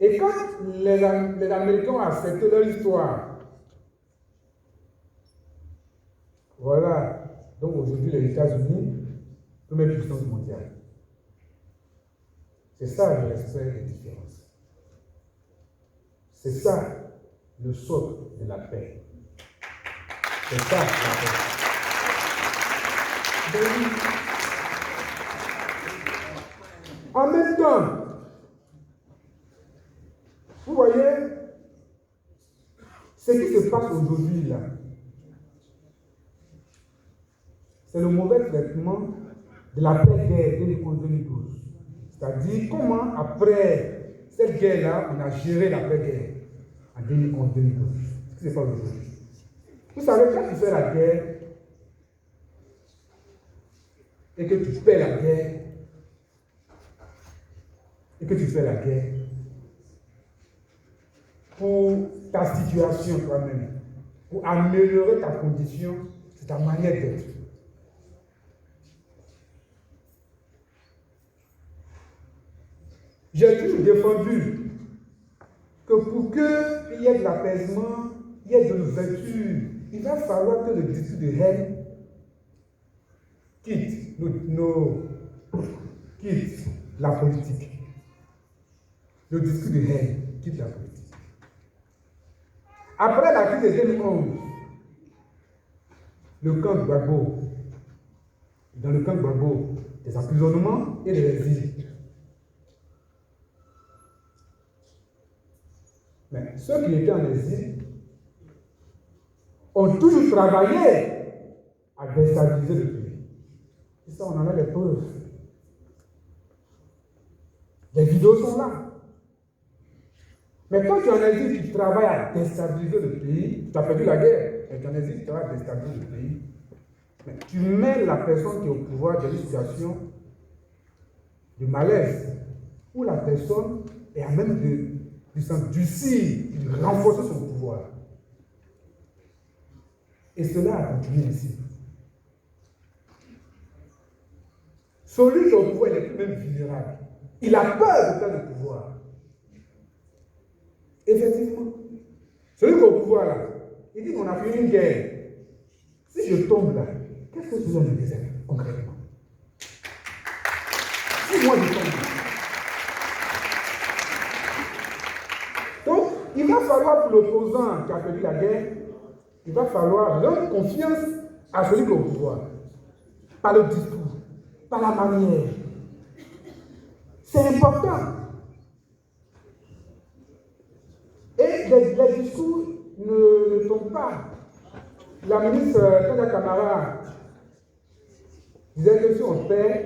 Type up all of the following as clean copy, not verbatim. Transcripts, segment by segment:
Et quand les Américains ont accepté leur histoire, voilà, donc aujourd'hui les États-Unis, première puissance mondiale. C'est ça le respect des différences. C'est ça le socle de la paix. C'est ça la paix. En même temps, vous voyez, ce qui se passe aujourd'hui là, c'est le mauvais traitement de la paix-guerre de 2012. C'est-à-dire comment, après cette guerre-là, on a géré la paix-guerre en 2011-2012. Ce qui se passe aujourd'hui. Vous savez, quand tu fais la guerre et que tu fais la guerre, pour ta situation toi-même, pour améliorer ta condition, c'est ta manière d'être. J'ai toujours défendu que pour qu'il y ait de l'apaisement, il y ait de l'ouverture, il va falloir que le discours de haine quitte la politique. Le discours de haine quitte la politique. Après la crise de 2011, le camp de Gbagbo, dans le camp de Gbagbo, des emprisonnements et des exils. Mais ceux qui étaient en exil ont toujours travaillé à déstabiliser le pays. Et ça, on en a les preuves. Les vidéos sont là. Mais quand tu es en exil, tu travailles à déstabiliser le pays, tu as perdu la guerre, mais tu es en exil, tu travailles à déstabiliser le pays. Mais tu mets la personne qui est au pouvoir dans une situation de malaise, où la personne est à même de s'endurcir, de renforcer son pouvoir. Et cela a continué ainsi. Celui qui est au pouvoir, il est plus même vulnérable. Il a peur de perdre le pouvoir. Effectivement. Celui qui est au pouvoir là, il dit qu'on a fait une guerre. Si je tombe là, qu'est-ce que je dois me dire concrètement? Si moi je tombe là. Donc, il va falloir pour l'opposant qui a perdu la guerre, il va falloir rendre confiance à celui qui est au pouvoir. Par le discours, par la manière. C'est important. Et les discours ne sont pas. La ministre Tanda Camara disait que si on perd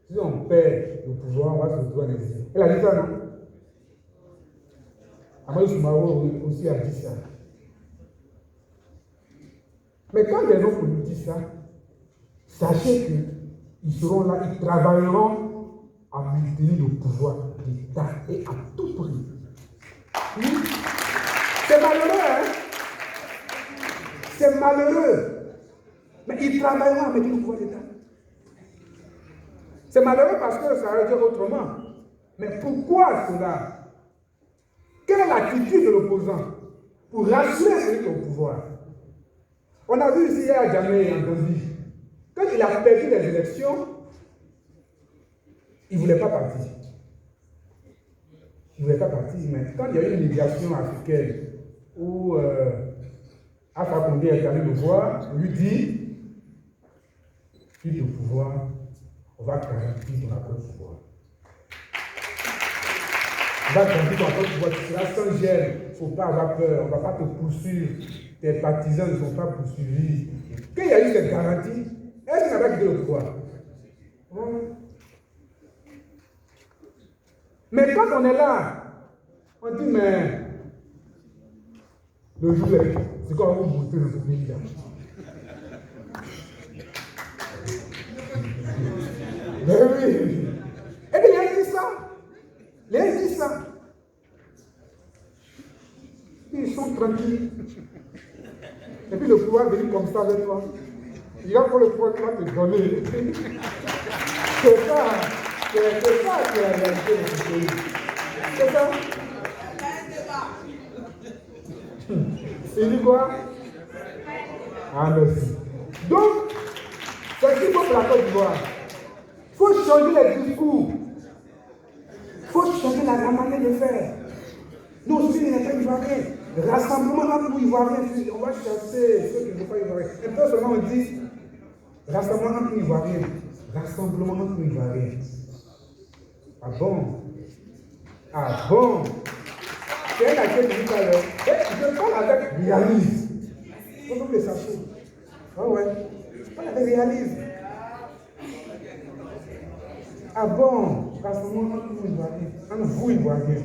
le pouvoir, on va se retrouver en exil. Elle a dit ça, non? Amadou Soumaoro aussi a dit ça. Mais quand les gens nous disent ça, sachez qu'ils seront là, ils travailleront à maintenir le pouvoir d'État et à tout prix. Oui. C'est malheureux, hein? C'est malheureux. Mais ils travailleront à maintenir le pouvoir d'État. C'est malheureux parce que ça aurait été autrement. Mais pourquoi cela? Quelle est l'attitude de l'opposant pour rassurer celui qui est au pouvoir? On a vu ici hier à Djamé en Gambie, quand il a perdu les élections, il ne voulait pas partir. Il ne voulait pas partir, mais quand il y a eu une médiation africaine où Alpha Condé est allé le voir, on lui dit, fils au pouvoir, on va garantir ton accord de pouvoir. On va garantir ton accord de pouvoir, tu seras sans gêne, il ne faut pas avoir peur, on ne va pas te poursuivre, tes partisans ne sont pas poursuivis. Quand il y a eu cette garantie, est-ce qu'il n'a pas quitté le pouvoir? Mais quand on est là, on dit, mais le jour est, c'est quand on va monter dans ce pays-là. Mais oui. Et puis il a dit ça. Il a dit ça. Ils sont tranquilles. Et puis le pouvoir vient comme ça avec toi. Il va pour le pouvoir qui va te donner. C'est ça qui est la réalité de ce pays. C'est ça. Il dit quoi? Ah, merci. Donc, c'est ce qu'il faut pour la Côte d'Ivoire. Il faut changer les discours. Il faut changer la manière de faire. Nous aussi, les États ivoiriens, rassemblement entre nous Ivoiriens, on va chasser ceux qui ne sont pas Ivoiriens. Un peu seulement on dit rassemblement entre nous Ivoiriens. Rassemblement entre nous Ivoiriens. Ah bon? Ah bon? C'est un accueil tout à l'heure. Je parle avec réalisme. Il faut que les sachiez. Ah ouais. Je parle avec réalisme. Ah bon? Rassemblement entre nous Ivoiriens. Entre vous Ivoiriens.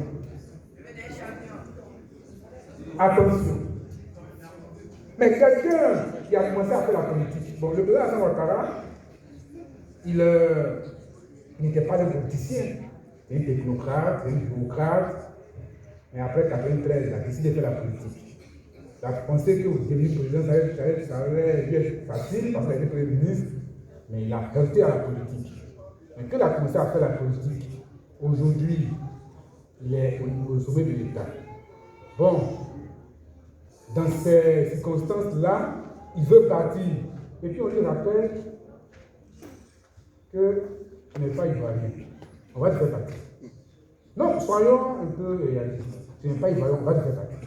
Attention. Mais quelqu'un qui a commencé à faire la politique, bon, le président Alassane Ouattara, il n'était pas un politicien, il était un technocrate, un bureaucrate, mais après 1993, il a décidé de faire la politique. Il a pensé qu'au début du président, ça allait lui être facile parce qu'il était premier ministre, mais il a heurté à la politique. Mais quand il a commencé à faire la politique, aujourd'hui, il est au sommet de l'État. Bon, dans ces circonstances-là, il veut partir. Et puis on lui rappelle qu'il n'est pas ivoirien. On va te faire partir. Non, soyons un peu réalistes. Tu n'es pas ivoirien, on va te faire partir.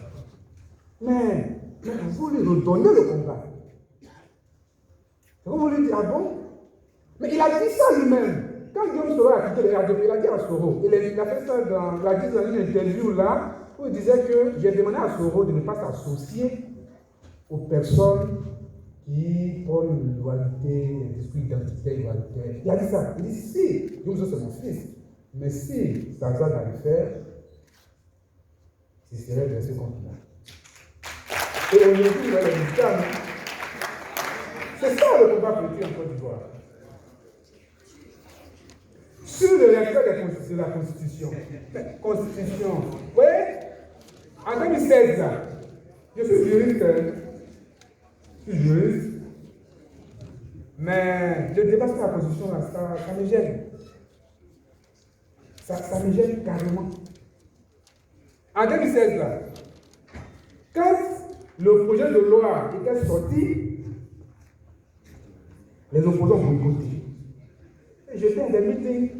Mais vous lui redonnez le combat. C'est comme on lui dit, ah bon? Mais il a dit ça lui-même. Quand Guillaume Soro a quitté les radios, il a dit à Soro, il a fait ça dans une interview là, où il disait que j'ai demandé à Soro de ne pas s'associer aux personnes qui prônent une loyauté, un discours identitaire, loyauté. Il a dit ça. Il dit si, Guillaume Soro c'est mon fils, mais si ça va le faire, ce serait de ce compte-là. Et aujourd'hui, il va le dire, c'est ça le combat politique en Côte d'Ivoire. Sur le respect de la Constitution. Constitution. Oui, en 2016, là, je suis juriste. Mais le débat sur la Constitution, là, ça me gêne. Ça me gêne carrément. En 2016, là, quand le projet de loi était sorti, les opposants ont boycotté. J'étais à des meetings.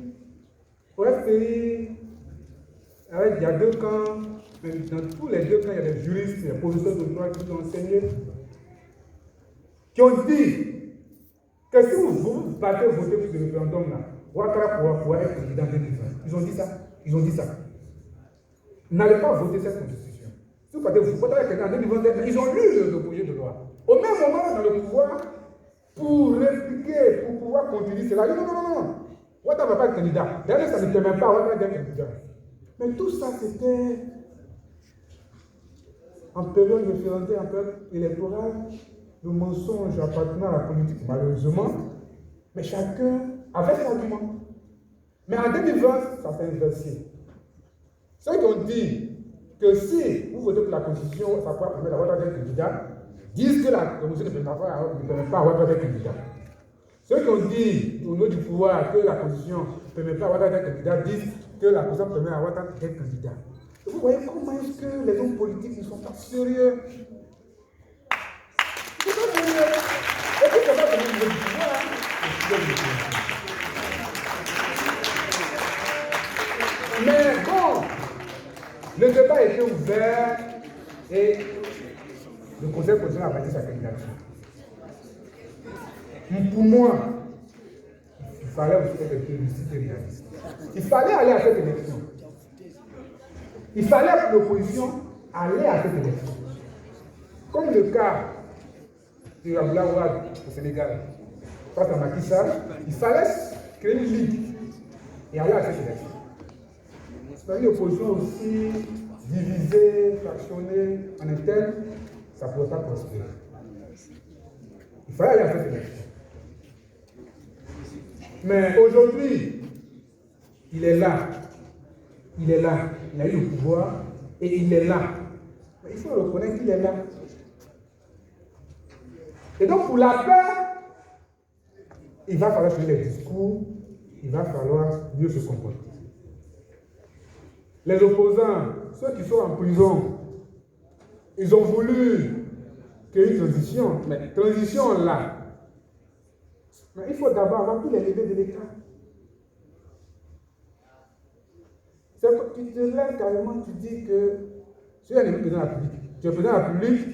Au FPI, il y a deux camps, mais dans tous les deux camps, il y a des juristes, des professeurs de droit qui ont enseigné, qui ont dit que si vous partez voter pour ce référendum-là, Ouattara pourra être candidat en 2020. Ils ont dit ça. Ils ont dit ça. N'allez pas voter cette constitution. Si vous partez voter, Ouattara est candidat en 2020, mais ils ont lu le projet de loi. Au même moment, dans le pouvoir, pour répliquer, pour pouvoir continuer cela, ils disent non. Ouattara ne va pas être candidat. D'ailleurs, ça ne permet pas à Ouattara d'être candidat. Mais tout ça, c'était en période référendaire, en période électorale, le mensonge appartenant à la politique, malheureusement. Mais chacun avait ses arguments. Mais en 2020, ça s'est inversé. Ceux qui ont dit que si vous votez pour la Constitution, ça pourra permettre à Ouattara d'être candidat, disent que la Constitution ne permet pas à Ouattara d'être candidat. Ceux qui ont dit au nom du pouvoir que la Constitution ne permet pas à Ouattara d'être candidat disent que la Constitution permet à Ouattara d'être candidat. Vous voyez comment est-ce que les hommes politiques ne sont pas sérieux? Ils ne sont pas sérieux. Et puis, c'est pas que nous du pouvoir. Mais bon, le débat était ouvert et le Conseil constitutionnel a bâti sa candidature. Pour moi, il fallait aussi être lucide et réaliste. Il fallait aller à cette élection. Il fallait que l'opposition allait à cette élection. Comme le cas de Abdoulaye Wade au Sénégal, face à Macky Sall, il fallait créer une ligue et aller à cette élection. C'est une opposition aussi divisée, fractionnée en interne, ça ne pourrait pas prospérer. Il fallait aller à cette élection. Mais aujourd'hui, il est là. Il est là. Il a eu le pouvoir et il est là. Mais il faut reconnaître qu'il est là. Et donc, pour la paix, il va falloir changer les discours, il va falloir mieux se comporter. Les opposants, ceux qui sont en prison, ils ont voulu qu'il y ait une transition. Mais transition là. Mais il faut d'abord avoir tous les leviers de l'État. Tu te lèves carrément, tu dis que tu es un président de la République. Tu es président de la République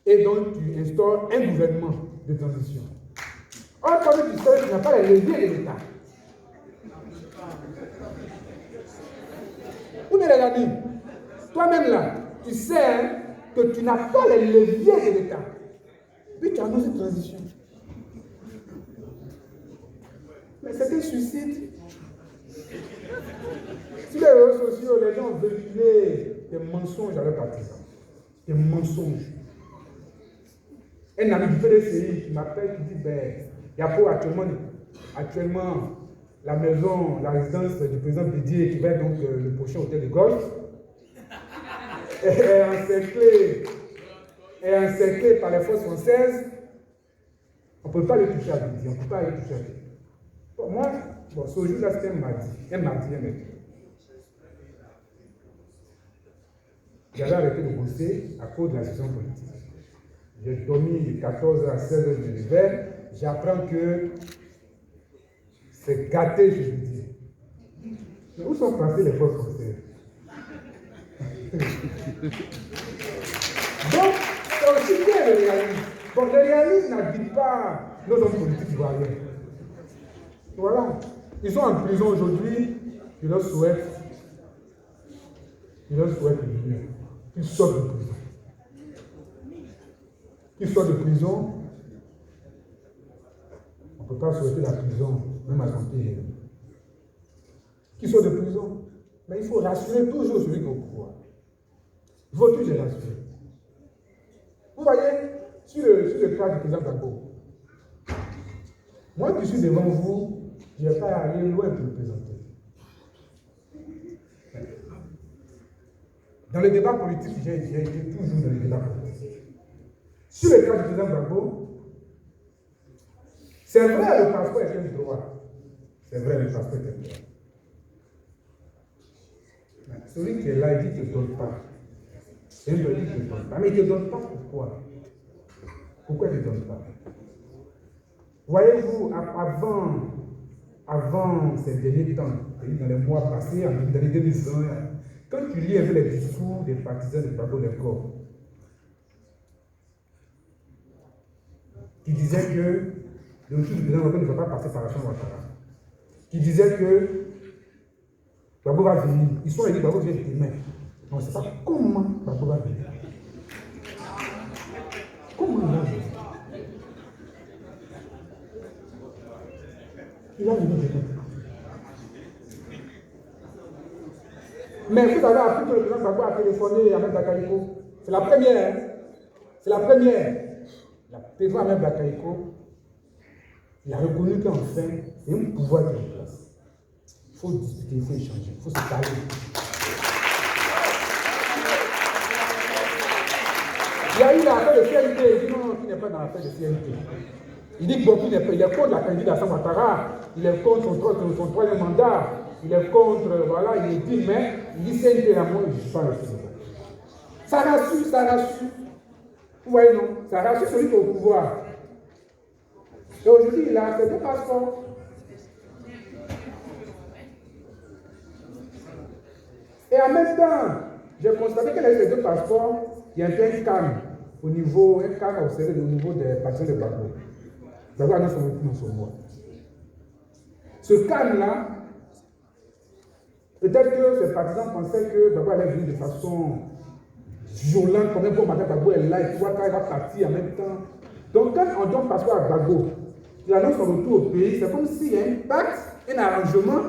et donc tu instaures un gouvernement de transition. Or, comme tu sais, tu n'as pas les leviers de l'État. Ou bien les amis, toi-même là, tu sais que tu n'as pas les leviers de l'État. Puis tu annonces une transition. Mais c'est un suicide. Sur les réseaux sociaux, les gens véhiculent des mensonges à leurs partisans. Des mensonges. Un ami du PDCI qui m'appelle, qui dit, ben, il y a pour actuellement la maison, la résidence du président Bédier, qui va être donc le prochain hôtel de golf, est encerclé par les forces françaises. On ne peut pas le toucher à Bédier, on ne peut pas le toucher à Bédier. Bon, moi, ce jour-là, c'était un mardi, un mercredi. J'avais arrêté de bosser à cause de la situation politique. J'ai dormi de 14h à 16h de l'hiver. J'apprends que c'est gâté, je veux dire. Mais où sont passées les forces françaises? Donc, c'est aussi bien le réalisme. Bon, le réalisme n'habite pas nos hommes politiques ivoiriens. Voilà. Ils sont en prison aujourd'hui. Je leur souhaite le mieux. Qu'ils sortent de prison. Qu'ils sortent de prison. On ne peut pas souhaiter la prison, même à son pays. Qu'ils sortent de prison. Mais il faut rassurer toujours celui qui est au pouvoir. Il faut toujours les rassurer. Vous voyez, sur le cas du président Gbagbo, moi qui suis devant vous, je ne vais pas aller loin pour le présenter. Dans le débat politique, j'ai été toujours dans le débat politique. Sur le cas du président Gbagbo, c'est vrai, le passeport est un droit. C'est vrai, le passeport est un droit. Celui qui est là, il dit qu'il ne te donne pas. C'est un droit qui ne te donne pas. Mais il ne te donne pas pourquoi? Pourquoi il ne te donne pas? Voyez-vous, avant ces derniers temps, dans les mois passés, dans les 2020, quand tu lis un peu les discours des partisans de Gbagbo Lekor, qui disaient que le retour du président ne va pas passer par la chambre Ouattara, qui disaient que Gbagbo va venir. Ils sont allés Gbagbo vient demain. On ne sait pas comment Gbagbo va venir. Comment il va venir? Il va venir demain. Mais vous avez appris que le président Gbagbo a téléphoné à Ahmed Bakayoko. C'est la première. C'est la première. Il a téléphoné à Ahmed Bakayoko. Il a reconnu qu'enfin, il y a un pouvoir qui est en place. Il faut discuter, il faut échanger, il faut se parler. Il y a eu l'affaire de CNT. Il dit non, il n'est pas dans l'affaire de CNT. Il dit que bon, il est contre la candidature Ouattara, il est contre son troisième mandat, il est contre, voilà, il est dit, mais il dit CNT, la moi, je ne suis pas le président. Ça rassure, ça rassure. Vous voyez, non? Ça rassure celui qui est au pouvoir. Et aujourd'hui, il a fait deux passeports. Et en même temps, j'ai constaté qu'il a eu les deux passeports, il y a un calme au niveau, un calme observé au niveau des partisans de Gbagbo. Gbagbo annonce son retour dans son mois. Ce calme-là, peut-être que ces partisans pensaient que Gbagbo allait venir de façon violente, comme un bon matin, Gbagbo est là, et tu vois quand il va partir en même temps. Donc quand on donne passeport à Gbagbo, il annonce son retour au pays, c'est comme s'il y a un pacte, un arrangement.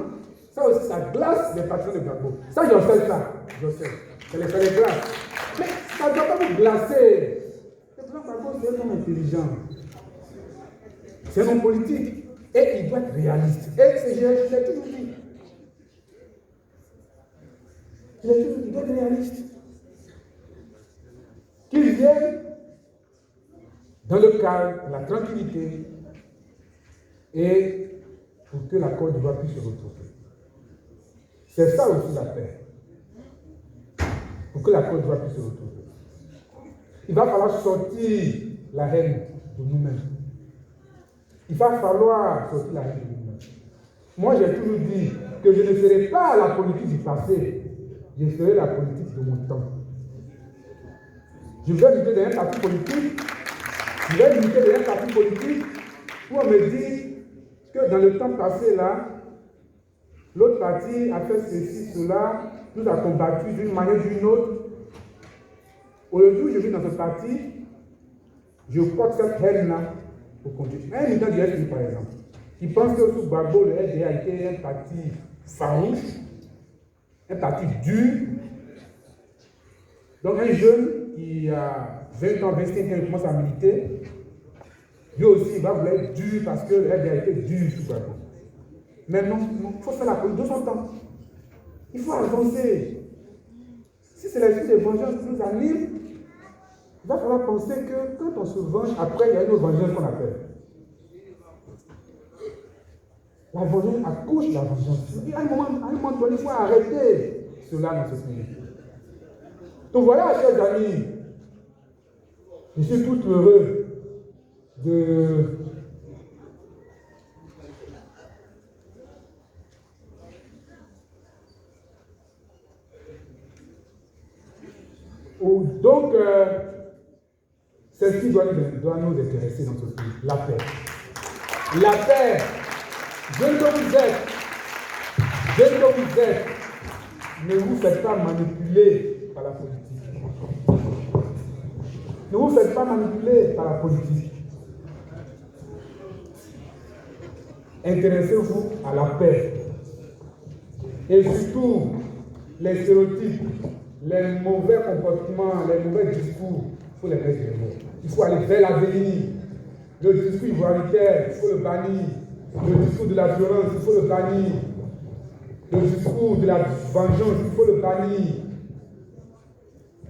Ça aussi, ça glace les partisans de Gbagbo. Ça, je sais ça. Je sais. C'est les glaces. Mais ça ne doit pas vous glacer. Le président Gbagbo, c'est un homme intelligent. C'est un homme politique. Et il doit être réaliste. Et je l'ai toujours dit. Il doit être réaliste. Qu'il vienne dans le calme, la tranquillité, et pour que la Côte d'Ivoire puisse se retrouver. C'est ça aussi la paix. Pour que la Côte d'Ivoire puisse se retrouver. il va falloir sortir la haine de nous-mêmes. Il va falloir sortir la haine de nous-mêmes. Moi, j'ai toujours dit que je ne serai pas la politique du passé, je serai la politique de mon temps. Je vais militer dans un parti politique, où on me dit que dans le temps passé, là, l'autre parti a fait ceci, cela, nous a combattu d'une manière ou d'une autre. Aujourd'hui, je vis dans ce parti, je porte cette haine-là pour continuer. Un militant du FI, par exemple, il pense que sous Gbagbo, le FDA a été un parti farouche, un parti dur. Donc un jeune qui a 20 ans, 25 ans, il commence à militer, lui aussi, il va vouloir être dur parce que le FDA a été dur sous Gbagbo. Mais non, il faut faire la politique de son temps. Il faut avancer. Si c'est l'esprit de vengeance qui nous anime, il va falloir penser que quand on se venge, après, il y a une autre vengeance qu'on appelle. La vengeance accouche la vengeance. À un moment donné, il faut arrêter cela dans ce pays. Donc voilà, chers amis, je suis tout heureux de donc, c'est ce qui doit nous intéresser dans ce pays, la paix. La paix, jeune que vous êtes, ne vous faites pas manipuler par la politique. Ne vous faites pas manipuler par la politique. Intéressez-vous à la paix. Et surtout, les stéréotypes, les mauvais comportements, les mauvais discours, il faut les mettre de mots. Il faut aller vers l'avenir. Le discours ivoiritaire, il faut le bannir. Le discours de la violence, il faut le bannir. Le discours de la vengeance, il faut le bannir.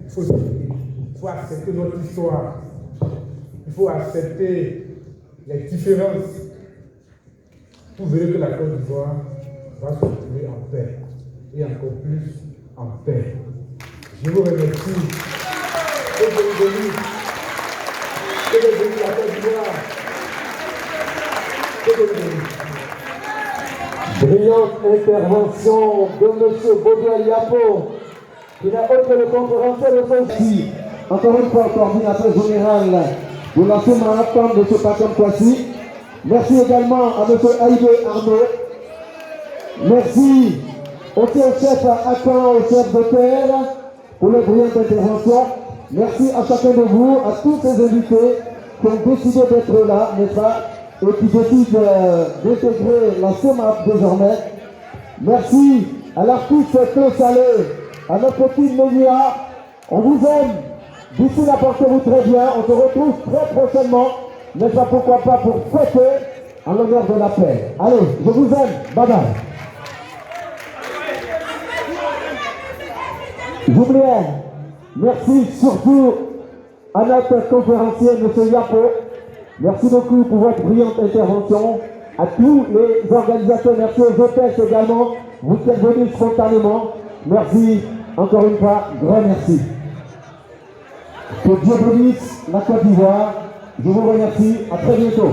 Il faut accepter notre histoire. Il faut accepter les différences. Vous verrez que la Côte d'Ivoire va se retrouver en paix. Et encore plus en paix. Je vous remercie. Que Dieu vous bénisse. Que Dieu bénisse la Côte d'Ivoire. Que Dieu vous bénisse. Brillante intervention de M. Baudouin Yapo, qui n'a autre que le conférencier de son pays. Encore une fois, coordinateur général de la Semaratone de ce Patem Kwasi. Merci également à M. Haïdé Arnaud. Merci aussi au chef Akan, au chef de terre, pour leur brillante intervention. Merci à chacun de vous, à tous ces invités qui ont décidé d'être là, n'est-ce pas, et qui décident d'intégrer la CEMAP désormais. Merci à l'artiste Claude Salé, à notre petite Mélia. On vous aime. D'ici là, portez-vous très bien. On se retrouve très prochainement, n'est-ce pas, pourquoi pas, pour fêter en l'honneur de la paix. Allez, je vous aime. Bye bye. J'oubliais, merci surtout à notre conférencier, M. Yapo. Merci beaucoup pour votre brillante intervention. À tous les organisateurs, merci aux hôtesses également. Vous êtes venus spontanément. Merci encore une fois, grand merci. Que Dieu bénisse la Côte d'Ivoire. Je vous remercie. À très bientôt.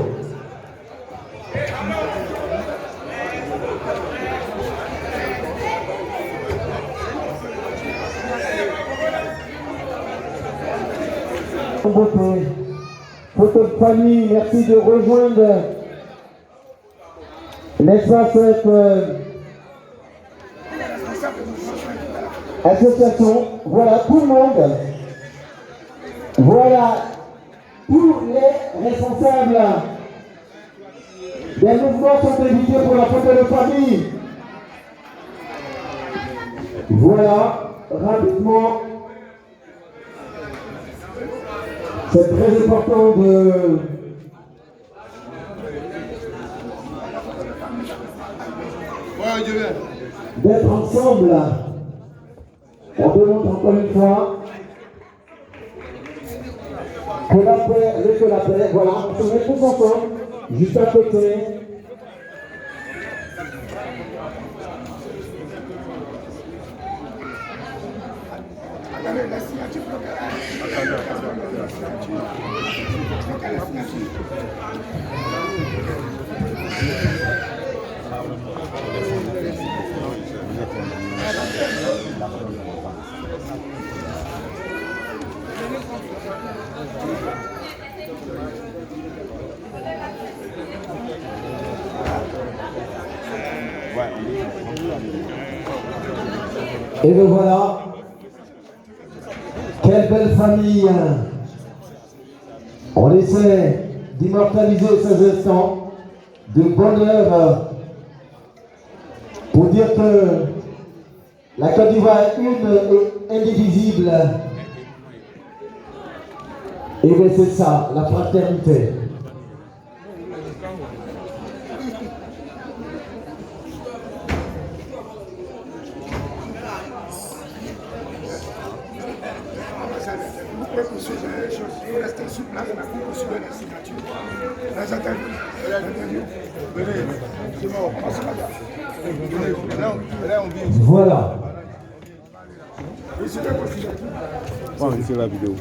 Beauté. Photo de famille, merci de rejoindre, n'est-ce pas, cette association. Voilà tout le monde, voilà tous les responsables des mouvements sont invités pour la photo de famille. Voilà, rapidement. C'est très important d'être ensemble. On demande encore une fois que la paix, voilà, on se met tous ensemble, juste à côté. Attendez, la signature. Et me voilà. Quelle belle famille. On essaie d'immortaliser ces instants de bonheur pour dire que la Côte d'Ivoire est une et indivisible. Et bien c'est ça, la fraternité. Vous restez sur place, vous poursuivez la signature. Les interviews. Venez, c'est bon, on passe là. Voilà. Vous suivez votre signature. On va essayer la vidéo.